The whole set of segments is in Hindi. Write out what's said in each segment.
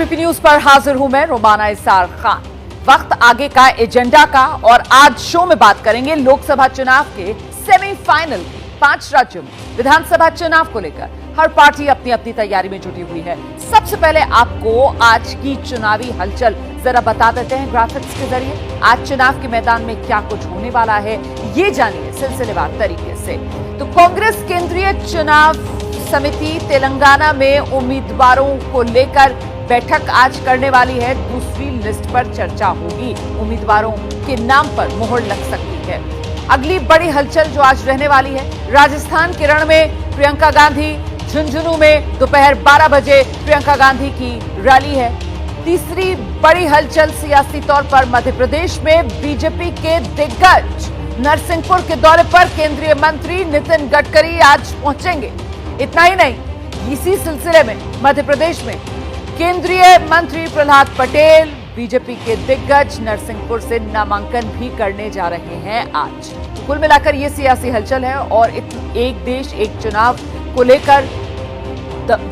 एबीपी न्यूज पर हाजिर हूं मैं रोमाना इसार खान। वक्त आगे का एजेंडा का और आज शो में बात करेंगे लोकसभा चुनाव के सेमीफाइनल 5 राज्यों में विधानसभा चुनाव को लेकर हर पार्टी अपनी अपनी तैयारी में जुटी हुई है। सबसे पहले आपको आज की चुनावी हलचल जरा बता देते हैं ग्राफिक्स के जरिए। आज चुनाव के मैदान में क्या कुछ होने वाला है ये जानिए सिलसिलेवार तरीके से। तो कांग्रेस केंद्रीय चुनाव समिति तेलंगाना में उम्मीदवारों को लेकर बैठक आज करने वाली है। दूसरी लिस्ट पर चर्चा होगी, उम्मीदवारों के नाम पर मोहर लग सकती है। अगली बड़ी हलचल जो आज रहने वाली है, राजस्थान के रण में प्रियंका गांधी, झुंझुनू में दोपहर 12 बजे प्रियंका गांधी की रैली है। तीसरी बड़ी हलचल सियासी तौर पर मध्य प्रदेश में बीजेपी के दिग्गज नरसिंहपुर के दौरे पर केंद्रीय मंत्री नितिन गडकरी आज पहुंचेंगे। इतना ही नहीं, इसी सिलसिले में मध्य प्रदेश में केंद्रीय मंत्री प्रहलाद पटेल बीजेपी के दिग्गज नरसिंहपुर से नामांकन भी करने जा रहे हैं आज। कुल मिलाकर ये सियासी हलचल है और एक देश एक चुनाव को लेकर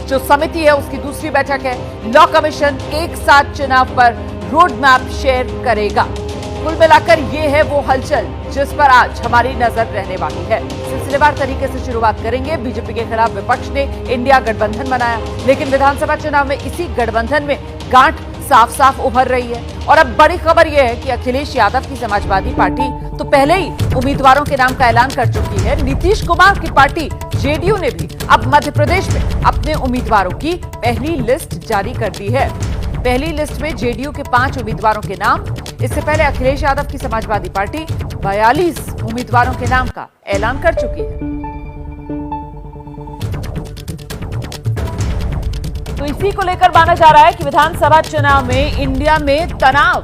जो समिति है उसकी दूसरी बैठक है। लॉ कमीशन एक साथ चुनाव पर रोड मैप शेयर करेगा। कुल मिलाकर ये है वो हलचल जिस पर आज हमारी नजर रहने वाली है। सिलसिलेवार तरीके से शुरुआत करेंगे। बीजेपी के खिलाफ विपक्ष ने इंडिया गठबंधन बनाया, लेकिन विधानसभा चुनाव में इसी गठबंधन में गांठ साफ साफ उभर रही है। और अब बड़ी खबर यह है कि अखिलेश यादव की समाजवादी पार्टी तो पहले ही उम्मीदवारों के नाम का ऐलान कर चुकी है। नीतीश कुमार की पार्टी जेडीयू ने भी अब मध्य प्रदेश में अपने उम्मीदवारों की पहली लिस्ट जारी कर दी है। पहली लिस्ट में जेडीयू के 5 उम्मीदवारों के नाम, इससे पहले अखिलेश यादव की समाजवादी पार्टी 42 उम्मीदवारों के नाम का ऐलान कर चुकी है। तो इसी को लेकर माना जा रहा है कि विधानसभा चुनाव में इंडिया में तनाव,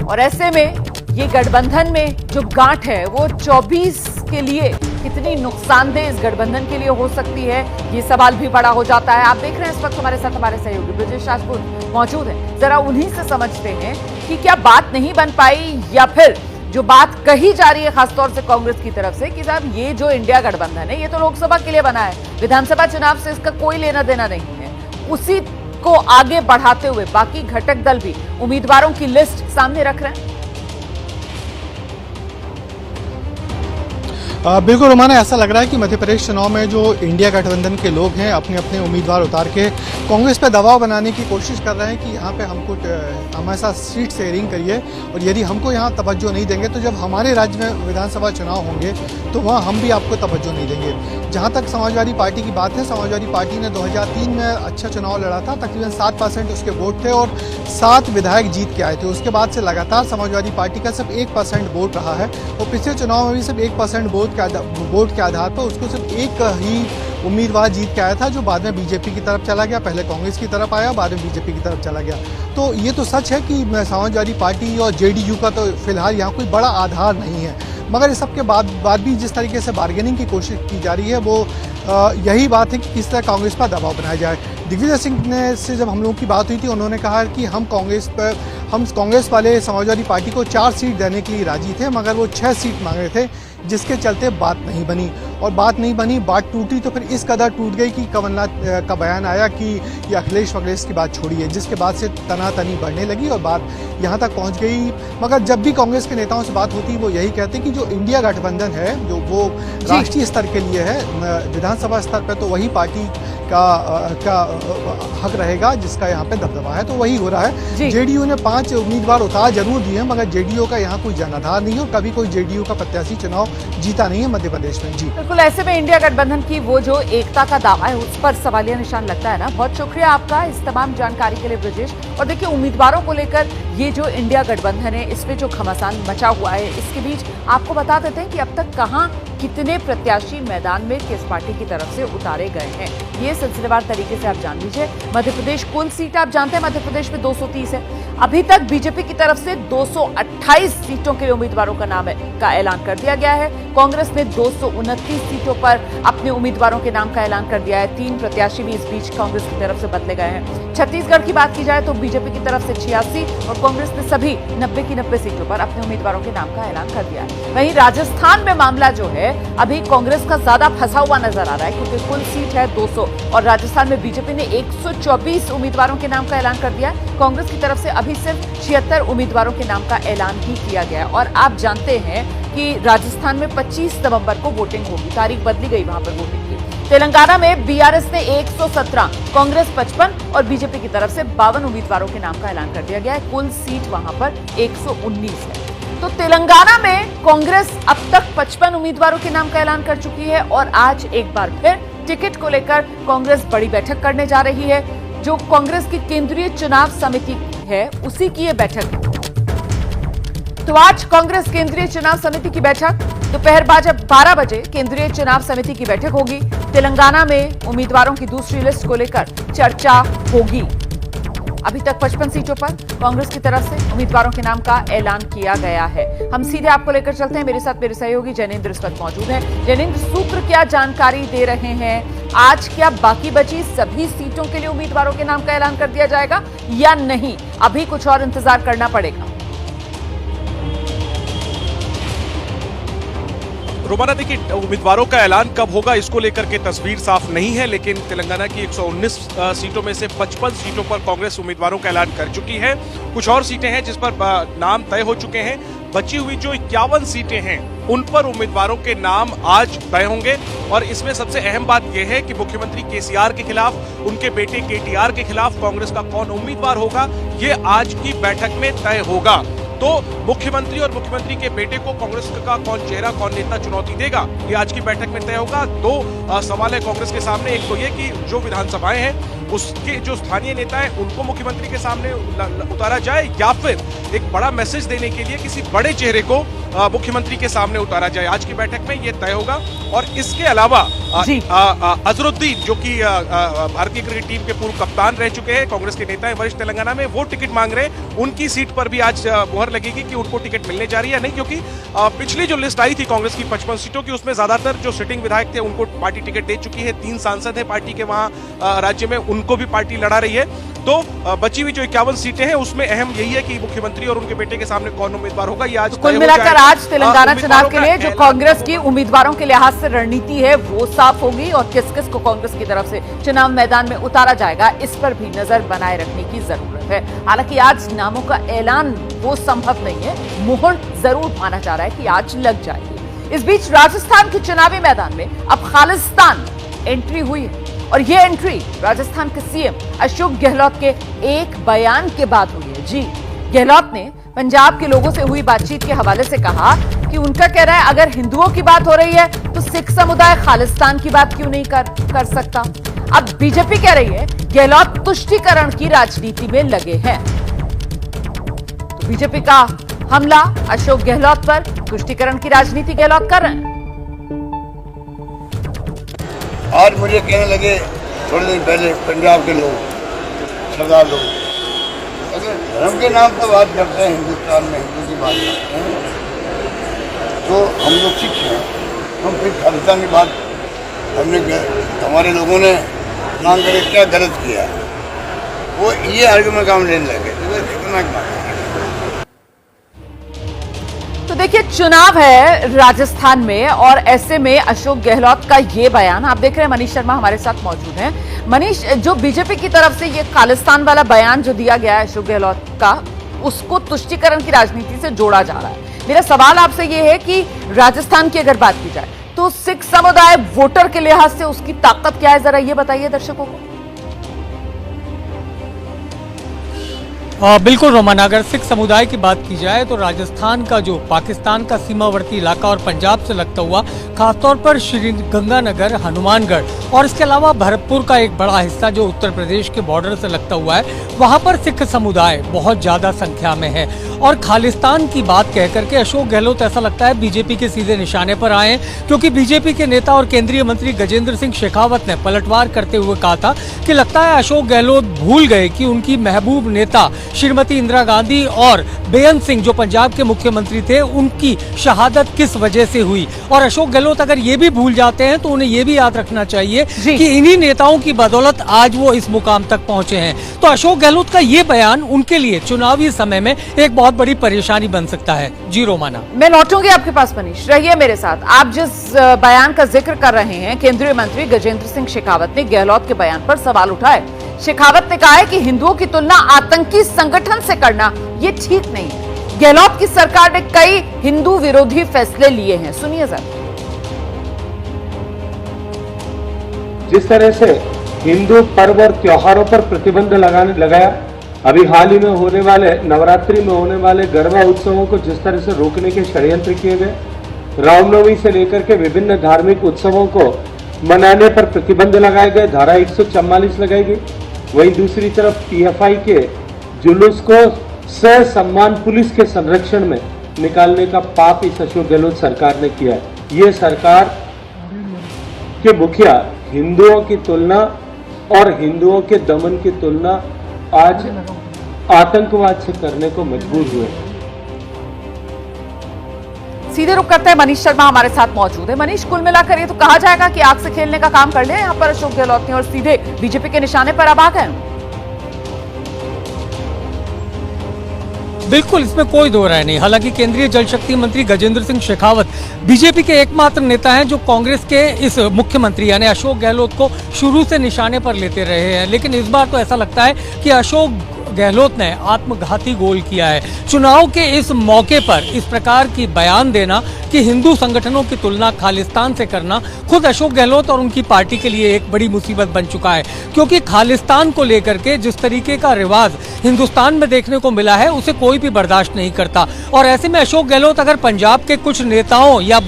और ऐसे में ये गठबंधन में जो गांठ है वो 24 के लिए कितनी नुकसानदेह इस गठबंधन के लिए हो सकती है, ये सवाल भी बड़ा हो जाता है। आप देख रहे हैं इस वक्त हमारे साथ हमारे सहयोगी ब्रजेश राजपूत मौजूद हैं। जरा उन्हीं से समझते हैं कि क्या बात नहीं बन पाई या फिर जो बात कही जा रही है खासतौर से कांग्रेस की तरफ से कि साहब ये जो इंडिया गठबंधन है ये तो लोकसभा के लिए बना है, विधानसभा चुनाव से इसका कोई लेना देना नहीं है। उसी को आगे बढ़ाते हुए बाकी घटक दल भी उम्मीदवारों की लिस्ट सामने रख रहे हैं। बिल्कुल रोमाना, ऐसा लग रहा है कि मध्य प्रदेश चुनाव में जो इंडिया गठबंधन के लोग हैं अपने अपने उम्मीदवार उतार के कांग्रेस पर दबाव बनाने की कोशिश कर रहे हैं कि यहाँ पे हमको हमारे साथ सीट शेयरिंग करिए, और यदि हमको यहाँ तवज्जो नहीं देंगे तो जब हमारे राज्य में विधानसभा चुनाव होंगे तो वहाँ हम भी आपको तवज्जो नहीं देंगे। जहाँ तक समाजवादी पार्टी की बात है, समाजवादी पार्टी ने 2003 में अच्छा चुनाव लड़ा था, तकरीबन 7% उसके वोट थे और 7 विधायक जीत के आए थे। उसके बाद से लगातार समाजवादी पार्टी का सिर्फ 1% वोट रहा है और पिछले चुनाव में भी सिर्फ 1% वोट के आधार पर उसको सिर्फ एक ही उम्मीदवार जीत के आया था, जो बाद में बीजेपी की तरफ चला गया। पहले कांग्रेस की तरफ आया, बाद में बीजेपी की तरफ चला गया। तो ये तो सच है कि समाजवादी पार्टी और जेडीयू का तो फिलहाल यहाँ कोई बड़ा आधार नहीं है, मगर इस सब के बाद भी जिस तरीके से बार्गेनिंग की कोशिश की जा रही है वो यही बात है कि किस तरह कांग्रेस पर दबाव बनाया जाए। दिग्विजय सिंह ने से जब हम लोगों की बात हुई थी, उन्होंने कहा कि हम कांग्रेस वाले समाजवादी पार्टी को 4 सीट देने के लिए राजी थे, मगर वो 6 सीट मांग रहे थे, जिसके चलते बात नहीं बनी। और बात नहीं बनी, बात टूटी तो फिर इस कदर टूट गई कि कमलनाथ का बयान आया कि ये अखिलेश वखिलेश की बात छोड़िए, जिसके बाद से तनातनी बढ़ने लगी और बात यहाँ तक पहुँच गई। मगर जब भी कांग्रेस के नेताओं से बात होती वो यही कहते कि जो इंडिया गठबंधन है जो वो राष्ट्रीय स्तर के लिए है, विधानसभा स्तर पर तो वही पार्टी का हक रहेगा जिसका यहाँ पे दबदबा है, तो वही हो रहा है। जेडीयू ने 5 उम्मीदवार उतार जरूर दिए हैं, मगर जेडीयू का यहाँ कोई जनाधार नहीं है और कभी कोई जेडीयू का प्रत्याशी चुनाव जीता नहीं है मध्य प्रदेश में। जी बिल्कुल, ऐसे में इंडिया गठबंधन की वो जो एकता का दावा है उस पर सवालिया निशान लगता है ना। बहुत शुक्रिया आपका इस तमाम जानकारी के लिए ब्रजेश। और देखिए, उम्मीदवारों को लेकर ये जो इंडिया गठबंधन है इसमें जो घमासान मचा हुआ है, इसके बीच आपको बता देते हैं कि अब तक कहां कितने प्रत्याशी मैदान में किस पार्टी की तरफ से उतारे गए हैं, ये सिलसिलेवार तरीके से आप जान लीजिए। मध्य प्रदेश कुल सीट आप जानते हैं मध्य प्रदेश में 230 है। अभी तक बीजेपी की तरफ से 228 सीटों के उम्मीदवारों का नाम का ऐलान कर दिया गया है। कांग्रेस ने 229 सीटों पर अपने उम्मीदवारों के नाम का ऐलान कर दिया है। 3 प्रत्याशी भी इस बीच कांग्रेस की तरफ से बदले गए हैं। छत्तीसगढ़ की बात की जाए तो बीजेपी की तरफ से 86 और कांग्रेस ने सभी 90 की 90 सीटों पर अपने उम्मीदवारों के नाम का ऐलान कर दिया है। वहीं राजस्थान में मामला जो है है अभी कांग्रेस का ज्यादा फंसा हुआ नजर आ रहा है, क्योंकि कुल सीट है 200 और राजस्थान में बीजेपी ने 124 उम्मीदवारों के नाम का ऐलान कर दिया है। कांग्रेस की तरफ से अभी सिर्फ 76 उम्मीदवारों के नाम का ऐलान ही किया गया है। और आप जानते हैं कि राजस्थान में 25 नवंबर को वोटिंग होगी, तारीख बदली गई वहां पर वोटिंग की। तेलंगाना में बीआरएस ने 117, कांग्रेस 55 और बीजेपी की तरफ से 52 उम्मीदवारों के नाम का ऐलान कर दिया गया है। कुल सीट वहां पर 119 है। तो तेलंगाना में कांग्रेस अब तक 55 उम्मीदवारों के नाम का ऐलान कर चुकी है और आज एक बार फिर टिकट को लेकर कांग्रेस बड़ी बैठक करने जा रही है। जो कांग्रेस की केंद्रीय चुनाव समिति है उसी की ये बैठक है। तो आज कांग्रेस केंद्रीय चुनाव समिति की बैठक दोपहर 12 बजे केंद्रीय चुनाव समिति की बैठक होगी। तेलंगाना में उम्मीदवारों की दूसरी लिस्ट को लेकर चर्चा होगी। अभी तक 55 सीटों पर कांग्रेस की तरफ से उम्मीदवारों के नाम का ऐलान किया गया है। हम सीधे आपको लेकर चलते हैं, मेरे साथ मेरे सहयोगी जैनेंद्र इस वक्त मौजूद हैं। जैनेंद्र, सूत्र क्या जानकारी दे रहे हैं? आज क्या बाकी बची सभी सीटों के लिए उम्मीदवारों के नाम का ऐलान कर दिया जाएगा या नहीं? अभी कुछ और इंतजार करना पड़ेगा। रोमाना, देखिए, उम्मीदवारों का ऐलान कब होगा इसको लेकर के तस्वीर साफ नहीं है, लेकिन तेलंगाना की 119 सीटों में से 55 सीटों पर कांग्रेस उम्मीदवारों का ऐलान कर चुकी है। कुछ और सीटें हैं जिस पर नाम तय हो चुके हैं। बची हुई जो 51 सीटें हैं उन पर उम्मीदवारों के नाम आज तय होंगे। और इसमें सबसे अहम बात यह है कि मुख्यमंत्री केसीआर के खिलाफ, उनके बेटे केटीआर के खिलाफ कांग्रेस का कौन उम्मीदवार होगा, ये आज की बैठक में तय होगा। तो मुख्यमंत्री और मुख्यमंत्री के बेटे को कांग्रेस का कौन चेहरा, कौन नेता चुनौती देगा, ये आज की बैठक में तय होगा। दो सवाल है कांग्रेस के सामने। एक तो ये कि जो विधानसभाएं हैं उसके जो स्थानीय नेता हैं उनको मुख्यमंत्री के सामने उतारा जाए, या फिर एक बड़ा मैसेज देने के लिए किसी बड़े चेहरे को मुख्यमंत्री के सामने उतारा जाए। आज की बैठक में ये तय होगा। और इसके अलावा अजहरुद्दीन, जो कि भारतीय क्रिकेट टीम के पूर्व कप्तान रह चुके हैं, कांग्रेस के नेता हैं वरिष्ठ तेलंगाना में, वो टिकट मांग रहे हैं। उनकी सीट पर भी आज मुहर लगेगी कि उनको टिकट मिलने जा रही है या नहीं, क्योंकि पिछली जो लिस्ट आई थी कांग्रेस की 55 सीटों की, उसमें ज्यादातर जो सिटिंग विधायक थे उनको पार्टी टिकट दे चुकी है। 3 सांसद है पार्टी के वहां राज्य में, उनको भी पार्टी लड़ा रही है। तो बची हुई जो 51 सीटें हैं उसमें अहम यही है कि मुख्यमंत्री और उनके बेटे के सामने कौन उम्मीदवार होगा, ये आज कुल मिलाकर आज तेलंगाना चुनाव के लिए जो कांग्रेस की उम्मीदवारों के लिहाज से रणनीति है वो साफ होगी और किस किस को कांग्रेस की तरफ से चुनाव मैदान में उतारा जाएगा इस पर भी नजर बनाए रखने की जरूरत है। हालांकि आज नामों का ऐलान वो संभव नहीं है, मुहूर्त जरूर माना जा रहा है कि आज लग जाएगी। इस बीच राजस्थान के चुनावी मैदान में अब खालिस्तान एंट्री हुई है और ये एंट्री राजस्थान के सीएम अशोक गहलोत के एक बयान के बाद हुई है। जी, गहलोत ने पंजाब के लोगों से हुई बातचीत के हवाले से कहा कि उनका कहना है अगर हिंदुओं की बात हो रही है तो सिख समुदाय खालिस्तान की बात क्यों नहीं कर सकता। अब बीजेपी कह रही है गहलोत तुष्टीकरण की राजनीति में लगे हैं। तो बीजेपी का हमला अशोक गहलोत पर, तुष्टीकरण की राजनीति गहलोत कर रहे हैं। आज मुझे कहने लगे थोड़े दिन पहले पंजाब के लोग, सरदार लोग, अगर धर्म के नाम पर बात करते हैं, हिंदुस्तान में हिंदू की बात करते हैं, तो हम लोग सिख हैं, हम फिर खालिस्तान की बात हमारे लोगों ने नाम करके क्या गलत किया, वो ये आर्गुमेंट काम लेने लगे। तो कितना तो देखिए, चुनाव है राजस्थान में और ऐसे में अशोक गहलोत का ये बयान, आप देख रहे हैं मनीष शर्मा हमारे साथ मौजूद हैं। मनीष, जो बीजेपी की तरफ से ये खालिस्तान वाला बयान जो दिया गया है अशोक गहलोत का, उसको तुष्टीकरण की राजनीति से जोड़ा जा रहा है। मेरा सवाल आपसे ये है कि राजस्थान की अगर बात की जाए तो सिख समुदाय वोटर के लिहाज से उसकी ताकत क्या है, जरा ये बताइए दर्शकों को। बिल्कुल रोमाना, अगर सिख समुदाय की बात की जाए तो राजस्थान का जो पाकिस्तान का सीमावर्ती इलाका और पंजाब से लगता हुआ खासतौर पर श्री गंगानगर, हनुमानगढ़ और इसके अलावा भरतपुर का एक बड़ा हिस्सा जो उत्तर प्रदेश के बॉर्डर से लगता हुआ है, वहां पर सिख समुदाय बहुत ज्यादा संख्या में है। और खालिस्तान की बात कह करके अशोक गहलोत ऐसा लगता है बीजेपी के सीधे निशाने पर आए हैं, क्योंकि बीजेपी के नेता और केंद्रीय मंत्री गजेंद्र सिंह शेखावत ने पलटवार करते हुए कहा था कि लगता है अशोक गहलोत भूल गए कि उनकी महबूब नेता श्रीमती इंदिरा गांधी और बेअंत सिंह जो पंजाब के मुख्यमंत्री थे, उनकी शहादत किस वजह से हुई। और अशोक गहलोत अगर ये भी भूल जाते हैं तो उन्हें ये भी याद रखना चाहिए कि इन्हीं नेताओं की बदौलत आज वो इस मुकाम तक पहुंचे हैं। तो अशोक गहलोत का ये बयान उनके लिए चुनावी समय में एक बहुत बड़ी परेशानी बन सकता है। जी रोमाना। मैं लौटूंगी आपके पास मनीष, रहिए मेरे साथ। आप जिस बयान का जिक्र कर रहे हैं, केंद्रीय मंत्री गजेंद्र सिंह शेखावत ने गहलोत के बयान पर सवाल उठाए। शेखावत ने कहा है कि हिंदुओं की तुलना आतंकी संगठन से करना ये ठीक नहीं है। गहलोत की सरकार ने कई हिंदू विरोधी फैसले लिए हैं, सुनिए जरा। जिस तरह से हिंदू पर्व और त्योहारों पर प्रतिबंध लगाया, अभी हाल ही में होने वाले नवरात्रि में होने वाले गरबा उत्सवों को जिस तरह से रोकने के षड्यंत्र किए गए, रामनवमी से लेकर के विभिन्न धार्मिक उत्सवों को मनाने पर प्रतिबंध लगाए गए, धारा 144 लगाई गई। वहीं दूसरी तरफ पीएफआई के जुलूस को ससम्मान पुलिस के संरक्षण में निकालने का पाप इस अशोक गहलोत सरकार ने किया है। ये सरकार के मुखिया हिंदुओं की तुलना और हिंदुओं के दमन की तुलना आज आतंकवाद से करने को मजबूर हुए। सीधे रुक करते हैं, मनीष शर्मा हमारे साथ मौजूद है। मनीष, कुल मिलाकर ये तो कहा जाएगा कि आग से खेलने का काम कर लिया यहाँ पर अशोक गहलोत ने और सीधे बीजेपी के निशाने पर अब आ गए। बिल्कुल, इसमें कोई दो राय नहीं। हालांकि केंद्रीय जल शक्ति मंत्री गजेंद्र सिंह शेखावत बीजेपी के एकमात्र नेता हैं जो कांग्रेस के इस मुख्यमंत्री यानी अशोक गहलोत को शुरू से निशाने पर लेते रहे हैं, लेकिन इस बार तो ऐसा लगता है कि अशोक गहलोत ने आत्मघाती गोल किया है। चुनाव के इस मौके पर इस प्रकार की बयान देना कि हिंदू संगठनों की तुलना खालिस्तान से करना खुद अशोक गहलोत और उनकी पार्टी के लिए एक बड़ी मुसीबत बन चुका है, क्योंकि खालिस्तान को लेकर के जिस तरीके का रिवाज हिंदुस्तान में देखने को मिला है उसे कोई भी बर्दाश्त नहीं करता। और ऐसे में अशोक गहलोत अगर पंजाब के कुछ नेताओं या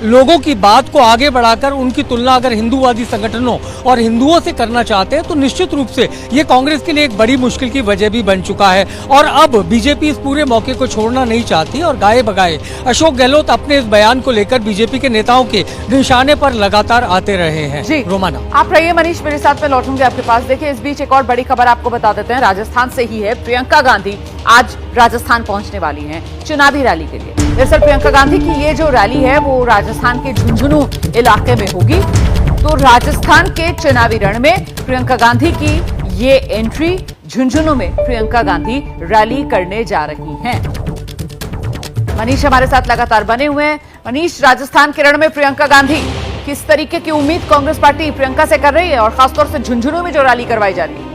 लोगों की बात को आगे बढ़ाकर उनकी तुलना अगर हिंदूवादी संगठनों और हिंदुओं से करना चाहते हैं तो निश्चित रूप से ये कांग्रेस के लिए एक बड़ी मुश्किल की वजह भी बन चुका है। और अब बीजेपी इस पूरे मौके को छोड़ना नहीं चाहती और गाए बगाए अशोक गहलोत अपने इस बयान को लेकर बीजेपी के नेताओं के निशाने पर लगातार आते रहे हैं। जी रोमाना, आप रहिए मनीष, मेरे साथ में लौटूंगी आपके पास। देखिए, इस बीच एक और बड़ी खबर आपको बता देते हैं, राजस्थान से ही है। प्रियंका गांधी आज राजस्थान पहुंचने वाली हैं चुनावी रैली के लिए। दरअसल प्रियंका गांधी की ये जो रैली है वो राजस्थान के झुंझुनू इलाके में होगी। तो राजस्थान के चुनावी रण में प्रियंका गांधी की ये एंट्री, झुंझुनू में प्रियंका गांधी रैली करने जा रही हैं। मनीष हमारे साथ लगातार बने हुए हैं। मनीष, राजस्थान के रण में प्रियंका गांधी, किस तरीके की उम्मीद कांग्रेस पार्टी प्रियंका से कर रही है और खासतौर से झुंझुनू में जो रैली करवाई जा रही है?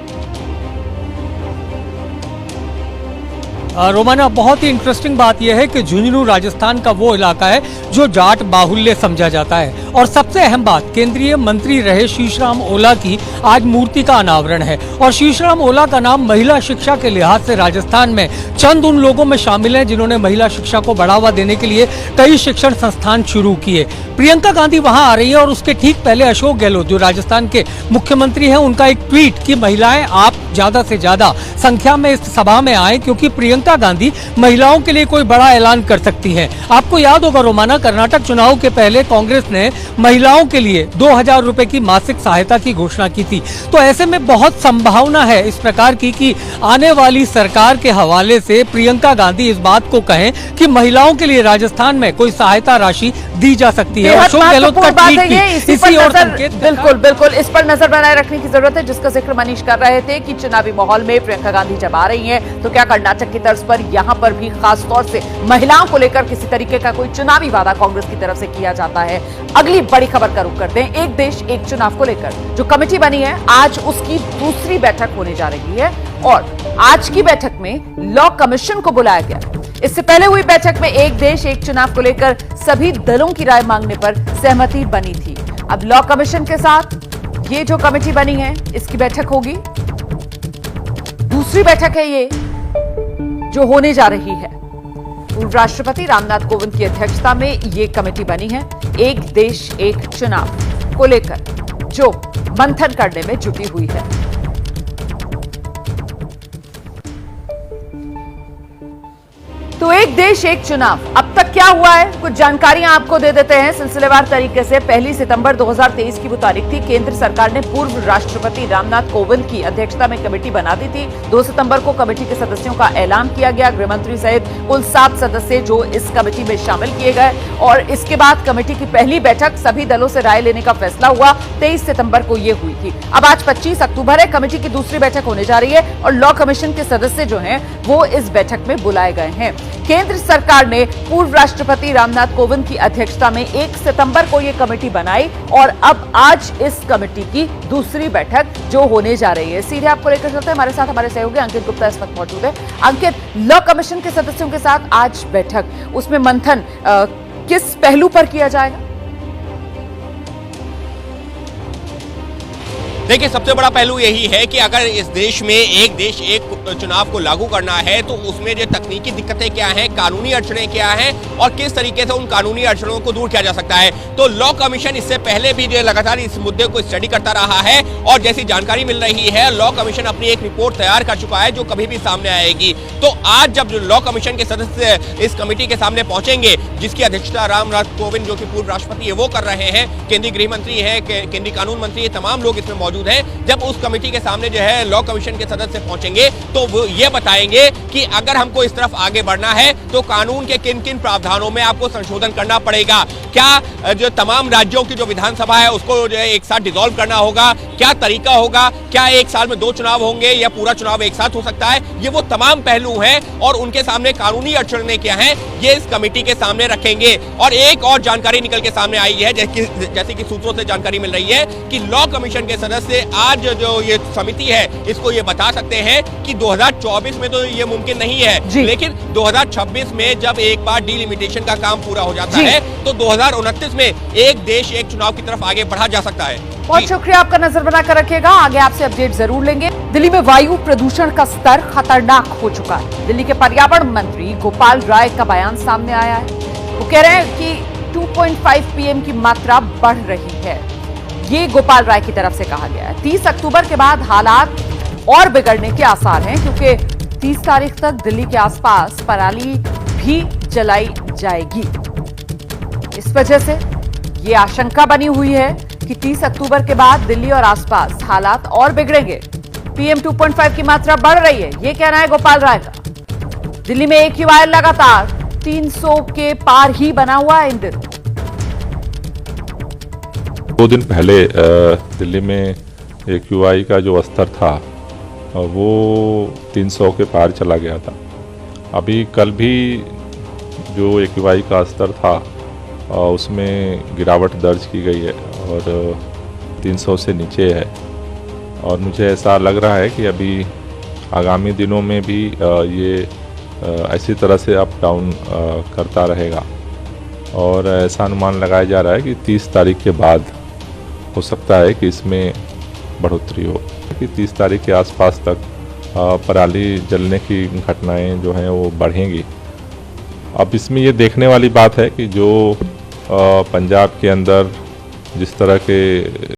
रोमाना, बहुत ही इंटरेस्टिंग बात यह है कि झुंझुनू राजस्थान का वो इलाका है जो जाट बाहुल्य समझा जाता है। और सबसे अहम बात, केंद्रीय मंत्री रहे शीशराम ओला की आज मूर्ति का अनावरण है। और शीशराम ओला का नाम महिला शिक्षा के लिहाज से राजस्थान में चंद उन लोगों में शामिल है जिन्होंने महिला शिक्षा को बढ़ावा देने के लिए कई शिक्षण संस्थान शुरू किए। प्रियंका गांधी वहां आ रही है और उसके ठीक पहले अशोक गहलोत जो राजस्थान के मुख्यमंत्री हैं, उनका एक ट्वीट कि महिलाएं आप ज्यादा से ज्यादा संख्या में इस सभा में आए क्योंकि प्रियंका गांधी महिलाओं के लिए कोई बड़ा ऐलान कर सकती हैं। आपको याद होगा रोमाना, कर्नाटक चुनाव के पहले कांग्रेस ने महिलाओं के लिए 2000 रुपए की मासिक सहायता की घोषणा की थी। तो ऐसे में बहुत संभावना है इस प्रकार की कि आने वाली सरकार के हवाले से प्रियंका गांधी इस बात को कहें कि महिलाओं के लिए राजस्थान में कोई सहायता राशि दी जा सकती है। अशोक गहलोत का ट्वीट इसी और संकेत। बिल्कुल इस पर नजर बनाए रखने की जरूरत है, जिसका जिक्र मनीष कर रहे थे कि चुनावी माहौल में प्रियंका गांधी जब आ रही हैं तो क्या कर्नाटक की तर्ज पर यहां पर भी खास तौर से महिलाओं को लेकर किसी तरीके का कोई चुनावी वादा कांग्रेस की तरफ से किया जाता है? अगली बड़ी खबर का रुख करते हैं। एक देश एक चुनाव को लेकर जो कमेटी बनी है, आज उसकी दूसरी बैठक होने जा रही है और आज की बैठक में लॉ कमीशन को बुलाया गया। इससे पहले हुई बैठक में एक देश एक चुनाव को लेकर सभी दलों की राय मांगने पर सहमति बनी थी। अब लॉ कमीशन के साथ ये जो कमेटी बनी है इसकी बैठक होगी। दूसरी बैठक है ये जो होने जा रही है। पूर्व राष्ट्रपति रामनाथ कोविंद की अध्यक्षता में ये कमेटी बनी है एक देश एक चुनाव को लेकर, जो मंथन करने में जुटी हुई है। तो एक देश एक चुनाव, अब तक क्या हुआ है, कुछ जानकारियां आपको दे देते हैं सिलसिलेवार तरीके से। 1 सितंबर 2023 की वो तारीख थी, केंद्र सरकार ने पूर्व राष्ट्रपति रामनाथ कोविंद की अध्यक्षता में कमेटी बना दी थी। 2 सितंबर को कमेटी के सदस्यों का ऐलान किया गया। गृहमंत्री सहित कुल 7 सदस्य जो इस कमेटी में शामिल किए गए और इसके बाद कमेटी की पहली बैठक सभी दलों से राय लेने का फैसला हुआ 23 सितंबर को ये हुई थी। अब आज 25 अक्टूबर है, कमेटी की दूसरी बैठक होने जा रही है और लॉ कमीशन के सदस्य जो हैं वो इस बैठक में बुलाए गए हैं। केंद्र सरकार ने पूर्व राष्ट्रपति रामनाथ कोविंद की अध्यक्षता में 1 सितंबर को यह कमेटी बनाई और अब आज इस कमेटी की दूसरी बैठक जो होने जा रही है। सीधे आपको लेकर चलते हैं, हमारे साथ हमारे सहयोगी अंकित गुप्ता इस वक्त मौजूद है। अंकित, लॉ कमीशन के सदस्यों के साथ आज बैठक, उसमें मंथन किस पहलू पर किया जाएगा? देखिए, सबसे बड़ा पहलू यही है कि अगर इस देश में एक देश एक चुनाव को लागू करना है तो उसमें जो तकनीकी दिक्कतें क्या हैं, कानूनी अड़चनें क्या हैं और किस तरीके से उन कानूनी अड़चनों को दूर किया जा सकता है। तो लॉ कमीशन इससे पहले भी जो लगातार इस मुद्दे को स्टडी करता रहा है और जैसी जानकारी मिल रही है, लॉ कमीशन अपनी एक रिपोर्ट तैयार कर चुका है जो कभी भी सामने आएगी। तो आज जब लॉ कमीशन के सदस्य इस कमेटी के सामने पहुंचेंगे, जिसकी अध्यक्षता रामनाथ कोविंद जो कि पूर्व राष्ट्रपति है वो कर रहे हैं, केंद्रीय गृह मंत्री है, केंद्रीय कानून मंत्री है, तमाम लोग इसमें मौजूद है। जब उस कमेटी के सामने जो है लॉ कमीशन के सदस्य पहुंचेंगे तो वो ये बताएंगे कि अगर हमको इस तरफ आगे बढ़ना है तो कानून के किन किन प्रावधानों में आपको संशोधन करना पड़ेगा। क्या जो तमाम राज्यों की जो विधानसभा है उसको जो है एक साथ डिसॉल्व करना होगा, क्या तरीका होगा, क्या एक साल में 2 चुनाव होंगे या पूरा चुनाव एक साथ हो सकता है, ये वो तमाम पहलू हैं और उनके सामने कानूनी अड़चनें क्या हैं ये इस कमेटी के सामने रखेंगे। और एक और जानकारी निकल के सामने आई है, जैसे कि सूत्रों से जानकारी मिल रही है कि लॉ कमीशन के सदस्य आज जो ये समिति है इसको ये बता सकते हैं कि 2024 में तो ये मुमकिन नहीं है, लेकिन 2026 में जब एक बार डिलिमिटेशन का काम पूरा हो जाता है तो 2029 में एक देश एक चुनाव की तरफ आगे बढ़ा जा सकता है। बहुत शुक्रिया, आपका नजर बनाकर रखिएगा, आगे आपसे अपडेट जरूर लेंगे। दिल्ली में वायु प्रदूषण का स्तर खतरनाक हो चुका है। दिल्ली के पर्यावरण मंत्री गोपाल राय का बयान सामने आया है। वो कह रहे हैं कि 2.5 पीएम की मात्रा बढ़ रही है। ये गोपाल राय की तरफ से कहा गया है। 30 अक्टूबर के बाद हालात और बिगड़ने के आसार हैं क्योंकि 30 तारीख तक दिल्ली के आसपास पराली भी जलाई जाएगी। इस वजह से ये आशंका बनी हुई है कि 30 अक्टूबर के बाद दिल्ली और आसपास हालात और बिगड़ेंगे। पीएम 2.5 की मात्रा बढ़ रही है, ये कहना है गोपाल राय का। दिल्ली में AQI लगातार 300 के पार ही बना हुआ है इन दिनों। 2 दिन पहले दिल्ली में AQI का जो स्तर था वो 300 के पार चला गया था। अभी कल भी जो AQI का स्तर था उसमें गिरावट दर्ज की गई है और 300 से नीचे है और मुझे ऐसा लग रहा है कि अभी आगामी दिनों में भी ये ऐसी तरह से अप डाउन करता रहेगा और ऐसा अनुमान लगाया जा रहा है कि 30 तारीख के बाद हो सकता है कि इसमें बढ़ोतरी हो, कि 30 तारीख के आसपास तक पराली जलने की घटनाएं जो हैं वो बढ़ेंगी। अब इसमें ये देखने वाली बात है कि जो पंजाब के अंदर जिस तरह के